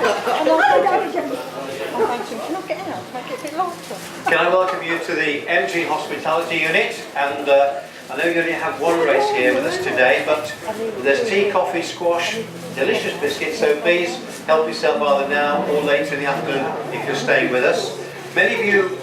Can I welcome you to the MG Hospitality Unit? And I know you only have one race here with us today, but there's tea, coffee, squash, delicious biscuits, so please help yourself either now or later in the afternoon if you're staying with us. Many of you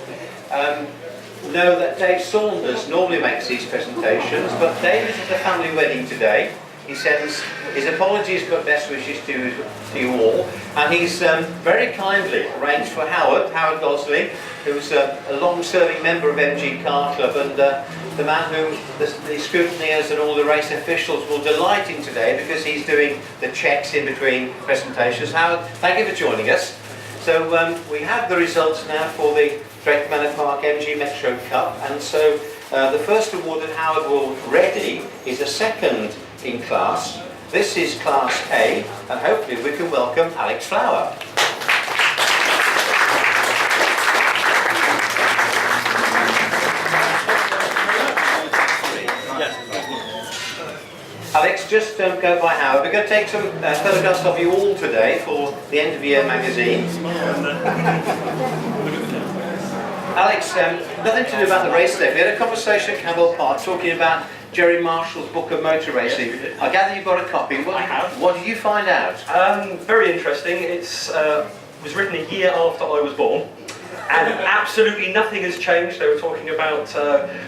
know that Dave Saunders normally makes these presentations, but Dave is at a family wedding today. He sends his apologies but best wishes to you all, and he's very kindly arranged for Howard Gosley, who's a long-serving member of MG Car Club, and the man who the scrutineers and all the race officials will delight in today, because he's doing the checks in between presentations. Howard, thank you for joining us. So we have the results now for the Drake Manor Park MG Metro Cup, and so the first award that Howard will ready is a second in class. This is Class A, and hopefully we can welcome Alex Flower. Alex, just go by Howard. We're going to take some photographs of you all today for the end of year magazine. Alex, nothing to do about the race today. We had a conversation at Campbell Park talking about Jerry Marshall's book of motor racing. Yes, I gather you've got a copy. What did you find out? Very interesting. It was written a year after I was born, and absolutely nothing has changed. They were talking about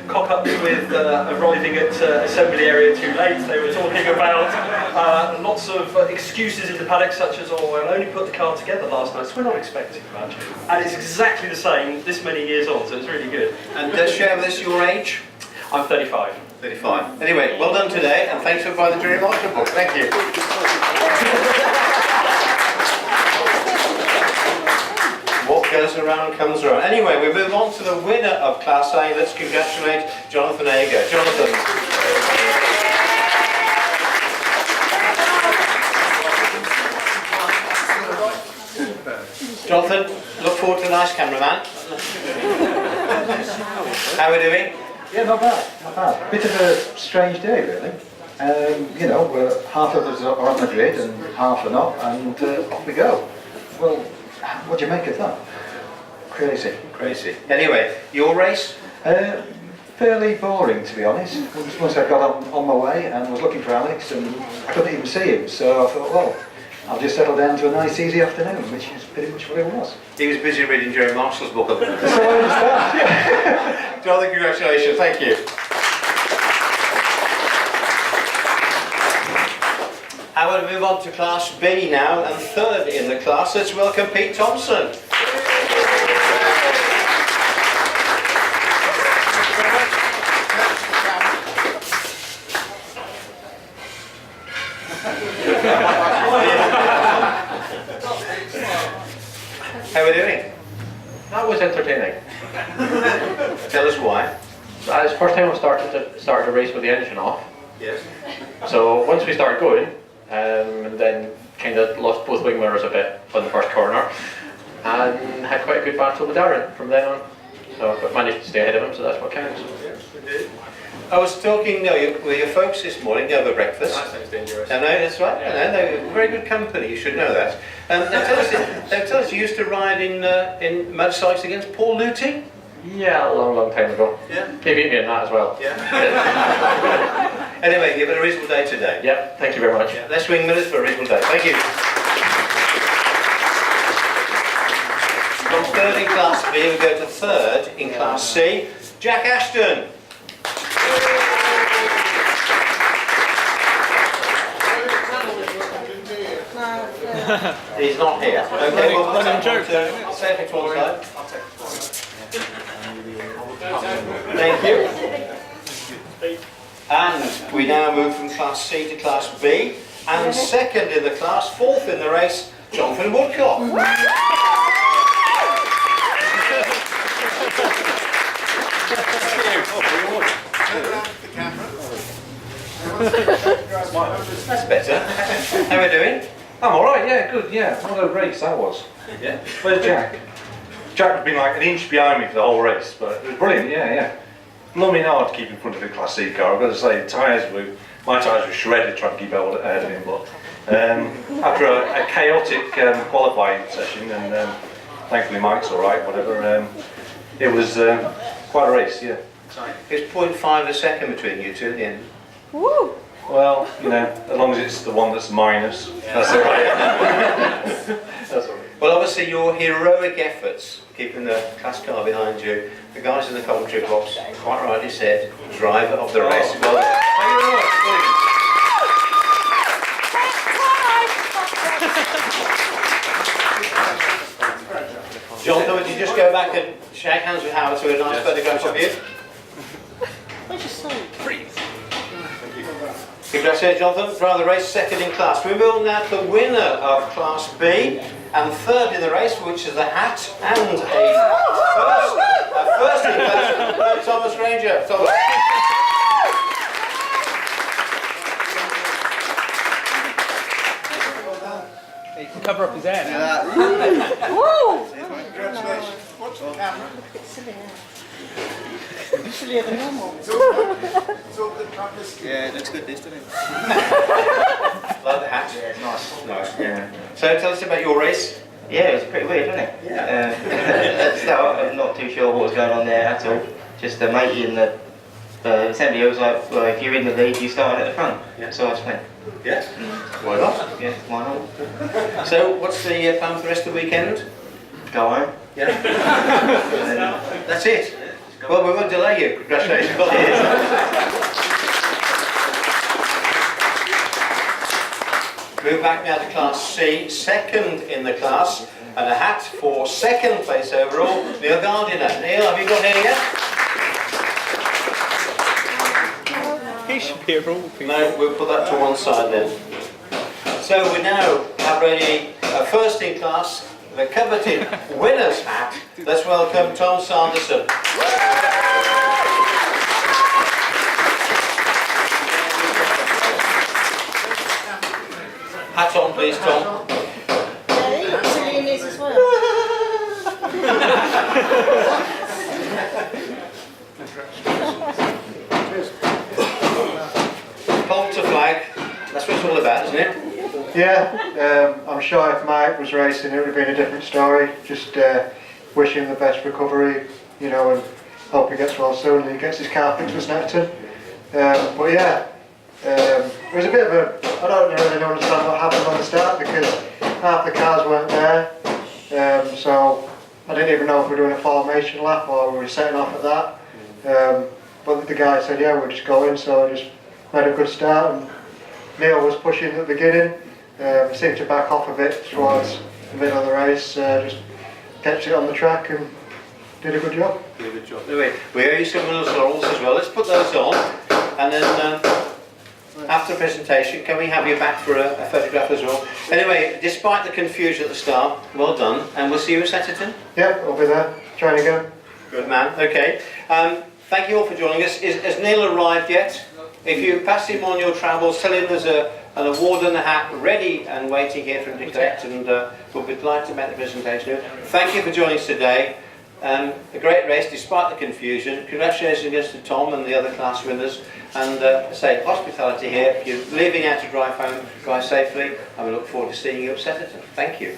cock-ups with arriving at assembly area too late. They were talking about lots of excuses in the paddock, such as, oh, I only put the car together last night, so we're not expecting much. And it's exactly the same this many years on, so it's really good. And share with us your age? I'm 35. 35. Anyway, well done today, and thanks for buying the Jerry Marshall book. Thank you. What goes around comes around. Anyway, we move on to the winner of Class A. Let's congratulate Jonathan Ager. Jonathan. Jonathan, look forward to the nice cameraman. How are we doing? Yeah, not bad, not bad. Bit of a strange day, really. You know, half of us are on the grid and half are not, and off we go. Well, what do you make of that? Crazy. Crazy. Anyway, your race? Fairly boring, to be honest. Once I got on my way and was looking for Alex, and I couldn't even see him, so I thought, well, I'll just settle down to a nice, easy afternoon, which is pretty much what it was. He was busy reading Jerry Marshall's book. So I understand, yeah. Jonathan, congratulations, thank you. I want to move on to Class B now, and third in the class, let's welcome Pete Thompson. How are we doing? That was entertaining. Tell us why. It's the first time I've started a race with the engine off. Yes. So once we started going, and then kind of lost both wing mirrors a bit on the first corner, and had quite a good battle with Darren from then on. So but managed to stay ahead of him, so that's what counts. Yes, we did. I was talking with your folks this morning over breakfast. That sounds dangerous. I know, that's right. Yeah. I know, they're very good company, you should know that. They tell us you used to ride in motorcycles against Paul Luty? Yeah, a long time ago. Yeah. He beat me in that as well. Yeah. Anyway, you've had a reasonable day today. Yeah, thank you very much. Yeah, let's swing minutes for a reasonable day. Thank you. From third in Class B, we go to third in Class C. Jack Ashton. He's not here. Okay, well, I'll save it to one side. Thank you. And we now move from Class C to Class B. And second in the class, fourth in the race, Jonathan Woodcock. That's better. How are we doing? I'm alright, yeah, good, yeah. What a race that was. Yeah. Where's Jack? Jack had been like an inch behind me for the whole race, but it was brilliant, yeah. Blooming hard to keep in front of the Class C car. I've got to say, my tyres were shredded trying to keep ahead of him, but After a chaotic qualifying session, and thankfully Mike's all right, whatever. It was quite a race, yeah. It's 0.5 a second between you two at the end. Woo! Well, you know, as long as it's the one that's minus, that's all right. That's all right. Well, obviously your heroic efforts, keeping the class car behind you, the guys in the commentary box quite rightly said, driver of the race. Well, thank you very much. Jonathan, would you just go back and shake hands with Howard to a nice photograph of you? Where's your soap? Congratulations, Jonathan. Driver of the race, second in class. We move now to the winner of Class B and third in the race, which is a hat and a first in class, Thomas Ranger. Thomas. He can cover up his hair now. Woo! Congratulations. Watch the camera. Look a bit silly now. Sillier than normal. It's all good practice. Yeah, that's good, doesn't it? Like the hat. Yeah, nice. Nice. Yeah. So tell us about your race. Yeah, it was pretty weird, wasn't it? Yeah. At the start, I'm not too sure what was going on there at all. Just a matey in the assembly was like, well, if you're in the lead, you start at the front. Yeah. So I just went, Yeah. Why not? yeah, why not? So what's the plan for the rest of the weekend? Go home. Yeah. That's it. Well, we won't delay you. Congratulations. Move back now to Class C, second in the class, and a hat for second place overall, Neil Gardiner. Neil, have you got here yet? He should be a rule people. No, we'll put that to one side then. So we now have ready a first in class, the coveted winner's hat. Let's welcome Tom Sanderson. Hat on, please, Tom. Yeah, he looks silly in his as well. Pole to flag. That's what it's all about, isn't it? Yeah, I'm sure if Mike was racing it would have been a different story. Just wish him the best recovery, you know, and hope he gets well soon and he gets his car fixed with Snetton. But yeah, it was a bit of a, I don't really understand what happened on the start because half the cars weren't there. So I didn't even know if we were doing a formation lap or we were setting off at that. But the guy said, yeah, we're just going, so I just made a good start. And Neil was pushing at the beginning. He seemed to back off a bit towards the middle of the race, just kept it on the track and did a good job. Did a good job. Anyway, we owe you some of those laurels as well. Let's put those on, and then after the presentation, can we have you back for a photograph as well? Anyway, despite the confusion at the start, well done, and we'll see you at Setterton. Yeah, I'll be there, trying again. Good man, okay. Thank you all for joining us. Has Neil arrived yet? If you pass him on your travels, tell him there's an award and a hat ready and waiting here for him to collect, and we'll be delighted to make the presentation. Thank you for joining us today. A great race despite the confusion. Congratulations again to Tom and the other class winners. And say hospitality here. If you're leaving out to drive home, drive safely. And we look forward to seeing you at Setterton. Thank you.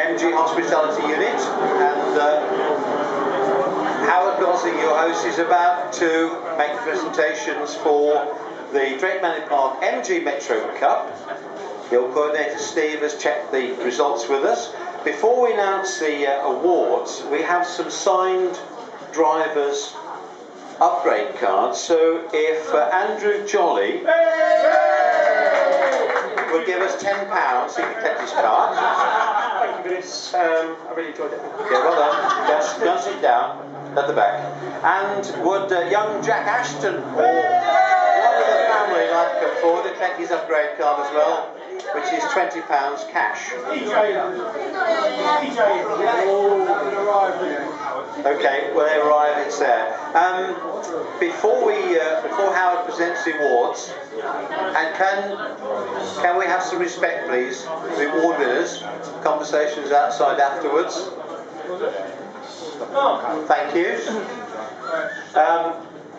MG Hospitality Unit, and Howard Gosling, your host, is about to make presentations for the Drake Manor Park MG Metro Cup. Your coordinator Steve has checked the results with us. Before we announce the awards, we have some signed drivers' upgrade cards. So if Andrew Jolly would give us £10, he can collect his card. Thank you for this. I really enjoyed it. Yeah, well done. Just sit down at the back. And would young Jack Ashton or one of the family like to come forward and collect his upgrade card as well, which is £20 cash. Okay, when they arrive, it's there. Before Howard presents the awards, and can we have some respect, please? The award winners. Conversations outside afterwards. Thank you.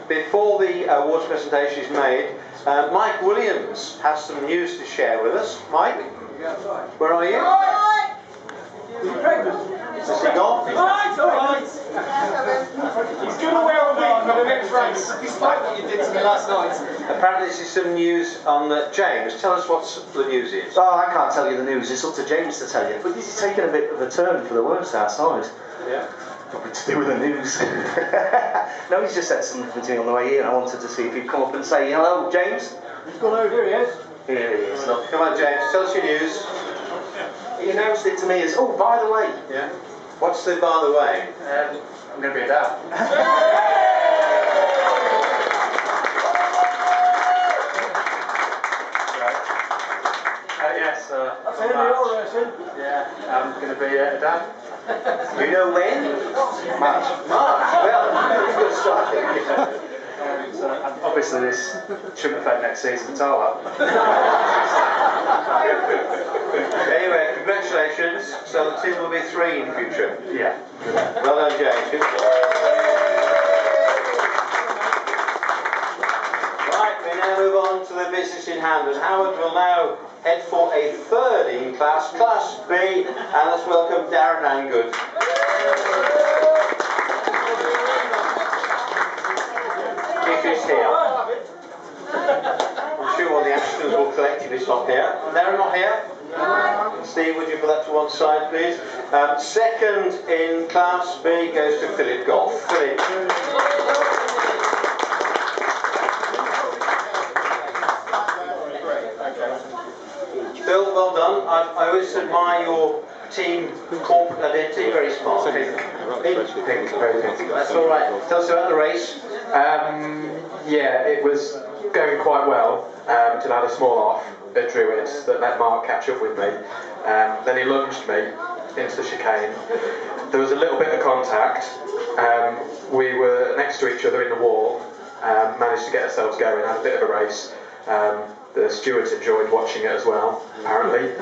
Before the awards presentation is made, Mike Williams has some news to share with us. Mike, where are you? Has he gone? Alright. He's going to wear a wig for the next race, despite what you did to me last night. Apparently this is some news on James. Tell us what the news is. Oh, I can't tell you the news. It's up to James to tell you. But this is taking a bit of a turn for the worse outside. Yeah. Probably to do with the news. No, he's just said something to me on the way here, and I wanted to see if he'd come up and say hello, James. He's gone over. Here he is. Here he is. Look. Come on, James. Tell us your news. He announced it to me as, oh, by the way. Yeah. What's the by the way? I'm going to be a dad. Yes, That's the end of your racing. yeah, I'm going to be a dad. Do you know when? March. Well, it's a good start. Obviously, this shouldn't affect next season at all. Anyway, congratulations. So the team will be 3 in future. Yeah. Well done, James. Right, we now move on to the business in hand, and Howard will now head for a 3rd in class, Class B, and let's welcome Darren Angood. If he's here. I'm sure all the Ashtons will collectively stop here. Darren not here? Steve, would you put that to one side, please? 2nd in Class B goes to Philip Goff. Philip. Phil, well done. I always admire your team corporate identity, very smart. Pink. That's all right. Tell us about the race. Yeah, it was going quite well until I had a small off at Druids that let Mark catch up with me. Then he lunged me into the chicane. There was a little bit of contact. We were next to each other in the wall, managed to get ourselves going, had a bit of a race. The stewards enjoyed watching it as well, apparently.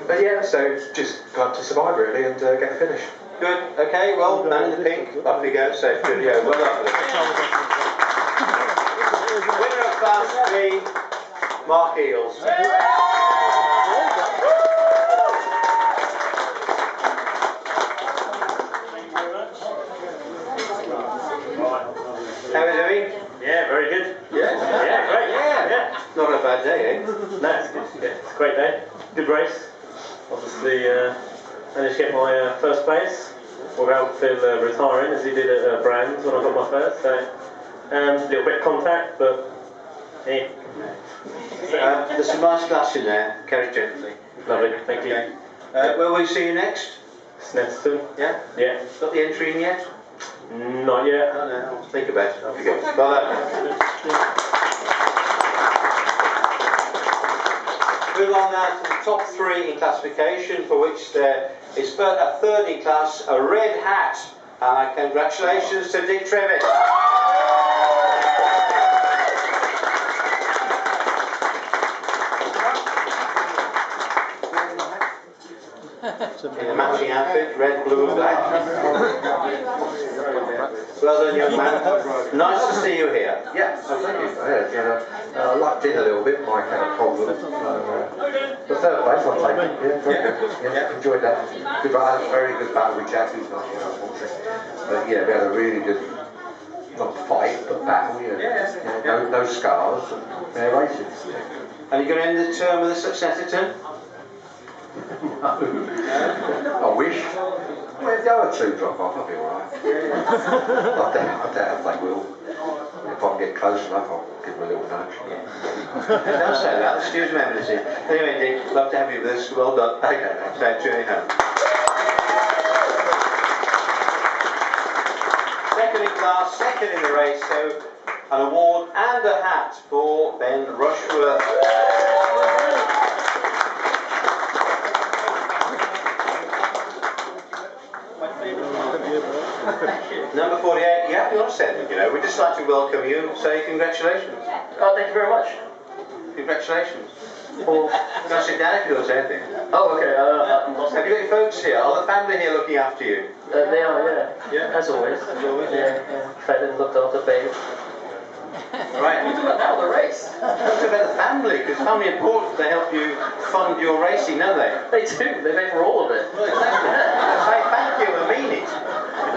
But yeah, so just glad to survive really and get a finish. Good, okay, well, man in the pink, off you go, safe studio, well done. Winner of Class B, Mark Eels. How are we doing? Yeah, very good. Yeah? Yeah, great. Yeah. Not a bad day, eh? No, it's good. Yeah, it's a great day. Good race. Obviously, managed to get my first place without Phil retiring, as he did at Brands when I got my first. So, a little bit of contact, but hey. There's some nice glass in there. Carry gently. Lovely. Thank you. Where will we see you next? Snetterton. Yeah? Yeah. Got the entry in yet? Not yet. No, I'll think about it. Off you go. Well done. Move on now to the top 3 in classification, for which there is a 3rd in class, a red hat. And congratulations to Dick Trevitt. In a matching outfit, red, blue and black. Well done, young man. Nice to see you here. Yeah, thank you. I lucked in a little bit, Mike had a problem. The 3rd place, I'll take it. Yeah, very good. Yeah, enjoyed that. Good, I had a very good battle with Jack, who's not here, unfortunately. But yeah, we had a really good, not fight, but battle, yeah. No scars, and fair racing. Are you going to end the term with a success return? I wish. Well, if the other 2 drop off, I'll be alright. I doubt they will. If I can get close enough, I'll give them a little nudge. Don't say that, the stewards remember this. Anyway, Dick, love to have you with us. Well done. Okay, safe journey home. 2nd in class, 2nd in the race, so an award and a hat for Ben Rushworth. Number 48, yeah, you're second, you know. We'd just like to welcome you and say congratulations. Oh, thank you very much. Congratulations. Well, Can I sit down if you want to say anything? oh, okay. Have you got your folks here? Are the family here looking after you? They are, yeah. Yeah? As always. As always, Yeah, yeah. Fed and looked after, bathed. Right. What are you talking about now, the race? Talk about the family, because family are important. They help you fund your racing, don't they? They do. They pay for all of it. Well, exactly. Say thank you, I mean it.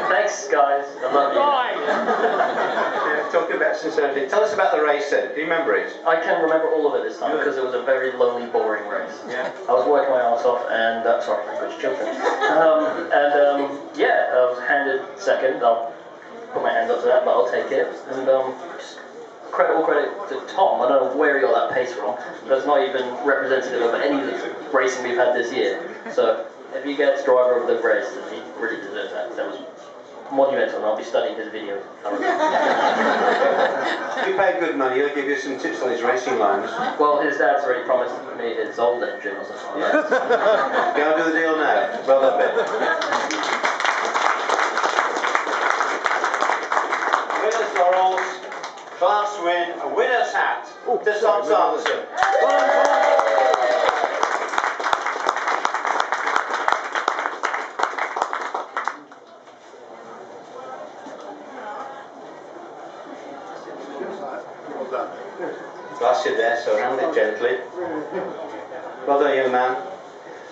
Thanks, guys. I love you. Yeah, talk about sincerity. Tell us about the race then. Do you remember it? I can remember all of it this time because it was a very lonely, boring race. Yeah. I was working my arse off and, sorry, language, children. Yeah, I was handed second. I'll put my hands up to that, but I'll take it. And just all credit to Tom. I don't know where he got that pace from. That's not even representative of any of the racing we've had this year. So if he gets driver of the race, then he really deserves that. That was monumental, and I'll be studying his video. You pay good money, he'll give you some tips on his racing lines. Well, his dad's already promised me his old engine or something like that. Go and do the deal now. Well done, Ben. Winners laurels, class win, a winner's hat to Tom Sanderson. That's it there, so hand it gently. Well done, young man.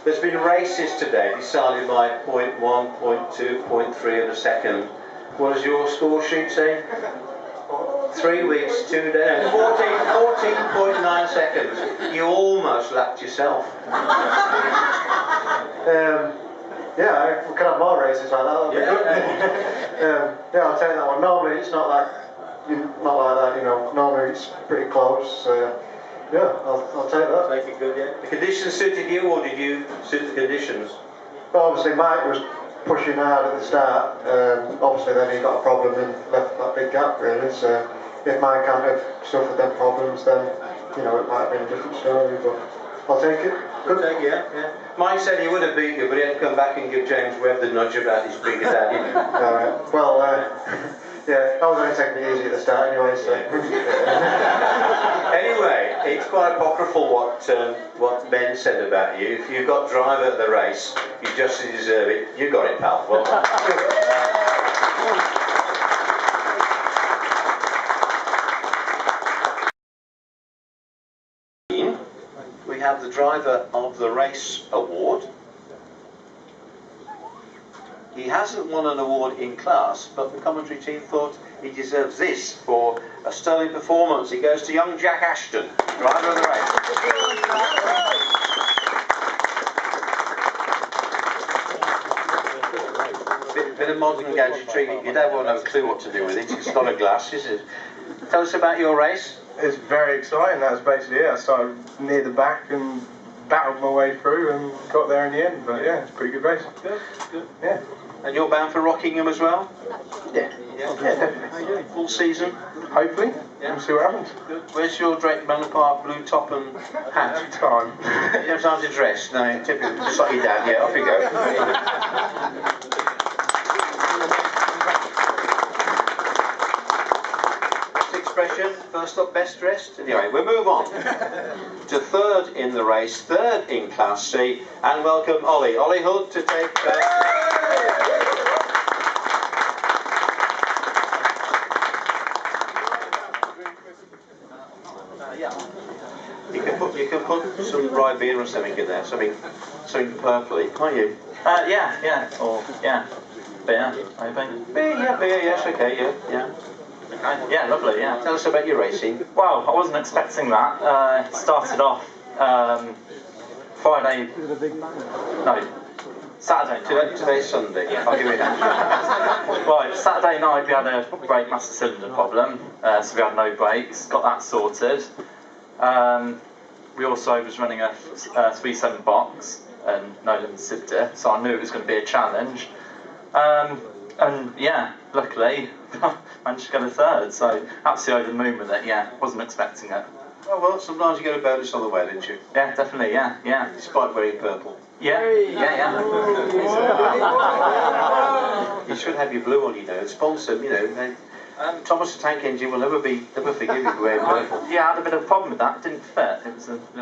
There's been races today decided by 0.1, 0.2, 0.3 of a second. What does your score sheet say? 3 weeks, 2 days, 14.9 seconds. You almost lapped yourself. Yeah, we can have more races like that. Yeah, I'll take that one. Normally it's not like that, you know. Normally it's pretty close. Yeah, I'll take that. Make it good, yeah. The conditions suited you, or did you suit the conditions? Well, obviously Mike was pushing hard at the start. Obviously then he got a problem and left that big gap really. So if Mike hadn't have suffered them problems, then you know it might have been a different story. But I'll take it. Good take, yeah. Mike said he would have beat you, but he had to come back and give James Webb the nudge about his bigger daddy. Alright, well, yeah, I was only taking it easy at the start anyway, so... Anyway, it's quite apocryphal what Ben said about you. If you got driver at the race, you just deserve it. You got it, pal. Well done. We have the driver of the race award. He hasn't won an award in class, but the commentary team thought he deserves this for a sterling performance. It goes to young Jack Ashton, driver of the race. Bit of modern gadgetry. You don't want to have a clue what to do with it. It's not a glass, is it? Tell us about your race. It's very exciting. That was basically it. I started near the back and battled my way through and got there in the end. But yeah, it's a pretty good race. Good. Yeah. And you're bound for Rockingham as well? Yeah. Yeah, definitely. Full season? Hopefully. Yeah. We'll see what happens. Good. Where's your Drake Manor Park blue top and hat? Time. You don't have time to dress. No, typically just suck you down. Yeah, off you go. Expression, first up, best dressed. Anyway, we'll move on to third in the race, third in Class C, and welcome Ollie Hood to take. You can put some rye beer or something in there, something purpley, can't you? Yeah. Beer, I think. Beer, yes, okay, yeah. Yeah, lovely, yeah. Tell us about your racing. Well, I wasn't expecting that. Started off Saturday night. Today's Sunday, I'll give you that. Right, Saturday night we had a brake master cylinder problem, so we had no brakes, got that sorted. We also was running a 3.7 box and no limit SID diff, so I knew it was going to be a challenge. And yeah, luckily managed to get a third, so absolutely over the moon with it. Yeah, wasn't expecting it. Oh well, sometimes you get a bonus on the way, didn't you? Yeah, definitely. Yeah. Despite wearing purple. Yeah. You You should have your blue on, you know. Sponsor, you know. Thomas the Tank Engine will never forgive you for wearing purple. Yeah, I had a bit of a problem with that. It didn't fit. It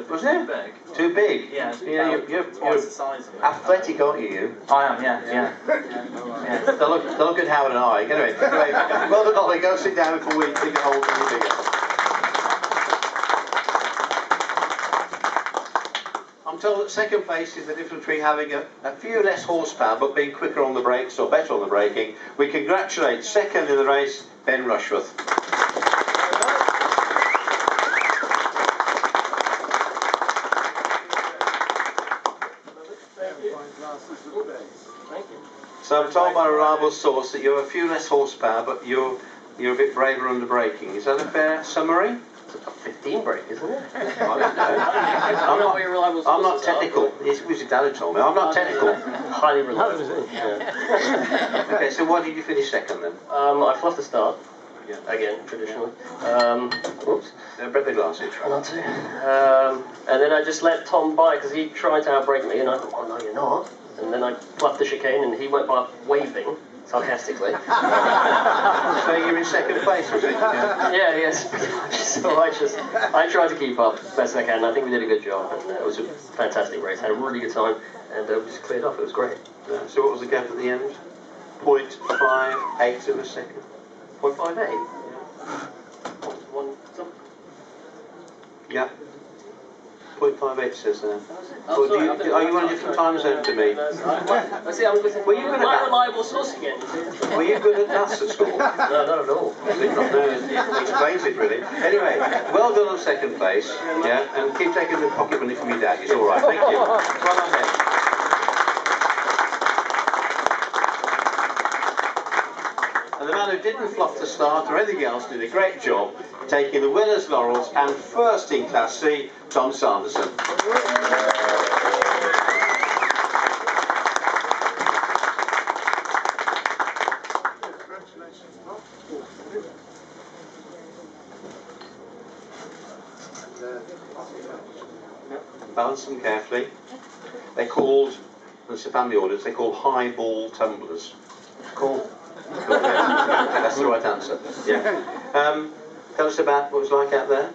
was too big. Too big? Yeah, You're twice the size of it. athletic, aren't you? I am, yeah. They'll look at Howard and I. Anyway, well done, Ollie. Go sit down before we dig a hole any bigger. I'm told that second place is the difference between having a few less horsepower but being quicker on the brakes or better on the braking. We congratulate second in the race, Ben Rushworth. So I'm told by a reliable source that you have a few less horsepower but you're a bit braver under braking. Is that a fair summary? 15 brake, isn't it? I'm not technical. It was your dad who told me. I'm not technical. Highly reliable. Okay, so why did you finish second then? I fluffed the start. Again, traditionally. Oops. Break the glasses. Try not to. And then I just let Tom by because he tried to outbrake me, and I thought, oh no, you're not. And then I fluffed the chicane, and he went by waving sarcastically. So you're in second place, was it? Yeah, yes, pretty much. So I tried to keep up as best I can. I think we did a good job, and it was a fantastic race. Had a really good time, and we just cleared off. It was great. So what was the gap at the end? 0.58 of a second. 0.58. One something. Yeah. 0.58 says there. Oh, sorry, are you on a different time zone to me? I see. I'm with my reliable source again. Were you good at maths at school? No, not at all. It explains it really. Anyway, well done on second place. Yeah, and keep taking the pocket money from your dad. He's all right. Thank you. Well done, Ben. And the man who didn't fluff the start or anything else did a great job taking the winner's laurels and first in Class C, Tom Sanderson. Balance them carefully. They're called, it's a family orders, they're called high ball tumblers. Cool. That's the right answer. Yeah. Tell us about what it was like out there.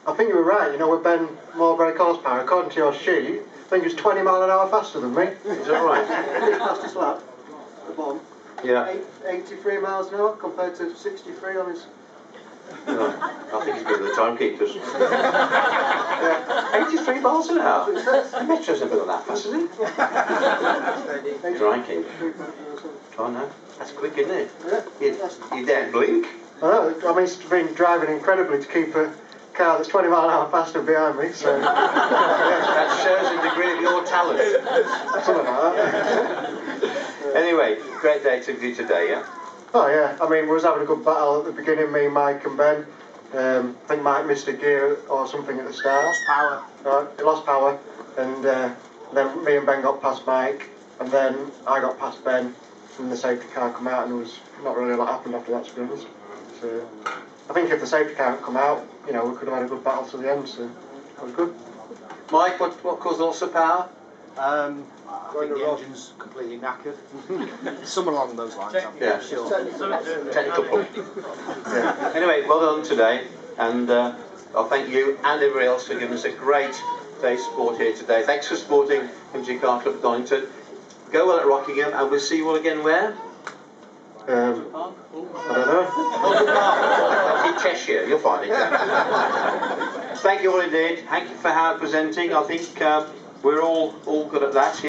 I think you were right, you know, with Ben more brake horsepower, according to your sheet, I think he was 20 mile an hour faster than me. Is that right? Fastest lap, at the bottom. Yeah. 83 miles an hour compared to 63 on his... Right. I think he's good at the timekeepers. Yeah. 83 miles an hour. Metro's never got that fast, has it? Crikey. Oh no, that's quick, isn't it? Yeah. You don't blink. I know, I mean, he's been driving incredibly to keep a car that's 20 mile an hour faster behind me, so... That shows a degree of your talent. Something like that. Anyway, great day to do today, yeah? Oh yeah, I mean, we was having a good battle at the beginning, me, Mike and Ben. I think Mike missed a gear or something at the start. Lost power. Right, he lost power, and then me and Ben got past Mike, and then I got past Ben, and the safety car come out, and there was not really a lot happened after that, to be honest. So, I think if the safety car had come out, you know, we could have had a good battle to the end, so that was good. Mike, what caused the loss of power? I think the engine's completely knackered. Some along those lines, I'm Yeah. sure. Technical point. Yeah. Anyway, well done today, and I'll thank you and everybody else for giving us a great day's sport here today. Thanks for supporting MG Car Club Donington. Go well at Rockingham, and we'll see you all again where? I don't know. In Cheshire, you'll find it. Thank you all indeed. Thank you for Howard presenting. I think we're all good at that.